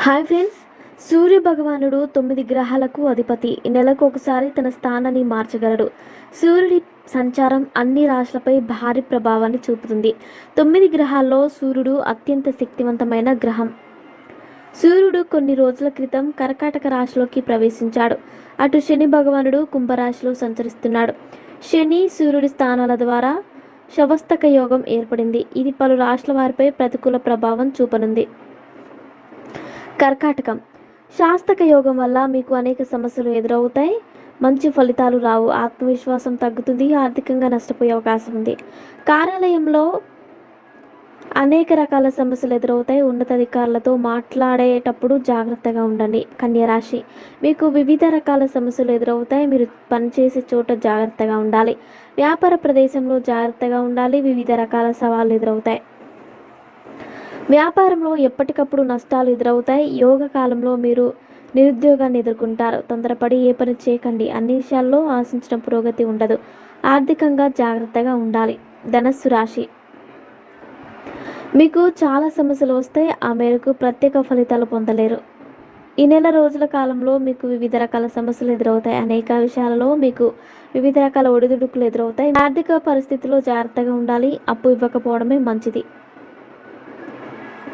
Hi friends, సూర్య భగవానుడు 9 గ్రహాలకు అధిపతి. నెలకు ఒకసారి తన స్థానాన్ని మార్చగలడు. సూర్యుడి సంచారం అన్ని రాశులపై భారీ ప్రభావాన్ని చూపుతుంది. 9 గ్రహాల్లో సూర్యుడు అత్యంత శక్తివంతమైన గ్రహం. సూర్యుడు కొన్ని రోజుల క్రితం కర్కాటక రాశిలోకి ప్రవేశించాడు. అటు శని భగవానుడు కుంభరాశిలో సంచరిస్తున్నాడు. శని సూర్యుడి స్థానాల ద్వారా శవస్తక యోగం ఏర్పడింది. ఇది పలు రాశుల వారిపై ప్రతికూల ప్రభావం చూపనుంది. కర్కాటకం. శాస్తక యోగం వల్ల మీకు అనేక సమస్యలు ఎదురవుతాయి. మంచి ఫలితాలు రావు. ఆత్మవిశ్వాసం తగ్గుతుంది. ఆర్థికంగా నష్టపోయే అవకాశం ఉంది. కార్యాలయంలో అనేక రకాల సమస్యలు ఎదురవుతాయి. ఉన్నతాధికారులతో మాట్లాడేటప్పుడు జాగ్రత్తగా ఉండండి. కన్యరాశి. మీకు వివిధ రకాల సమస్యలు ఎదురవుతాయి. మీరు పనిచేసే చోట జాగ్రత్తగా ఉండాలి. వ్యాపార ప్రదేశంలో జాగ్రత్తగా ఉండాలి. వివిధ రకాల సవాళ్లు ఎదురవుతాయి. వ్యాపారంలో ఎప్పటికప్పుడు నష్టాలు ఎదురవుతాయి. యోగ కాలంలో మీరు నిరుద్యోగాన్ని ఎదుర్కొంటారు. తొందరపడి ఏ పని చేయకండి. అన్ని విషయాల్లో ఆశించిన పురోగతి ఉండదు. ఆర్థికంగా జాగ్రత్తగా ఉండాలి. ధనస్సు రాశి. మీకు చాలా సమస్యలు వస్తాయి. ఆ మేరకు ప్రత్యేక ఫలితాలు పొందలేరు. ఈ నెల రోజుల కాలంలో మీకు వివిధ రకాల సమస్యలు ఎదురవుతాయి. అనేక విషయాలలో మీకు వివిధ రకాల ఒడిదుడుకులు ఎదురవుతాయి. ఆర్థిక పరిస్థితుల్లో జాగ్రత్తగా ఉండాలి. అప్పు ఇవ్వకపోవడమే మంచిది.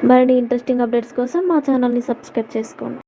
మరిన్ని ఇంట్రెస్టింగ్ అప్డేట్స్ కోసం మా ఛానల్ని సబ్స్క్రైబ్ చేసుకోండి.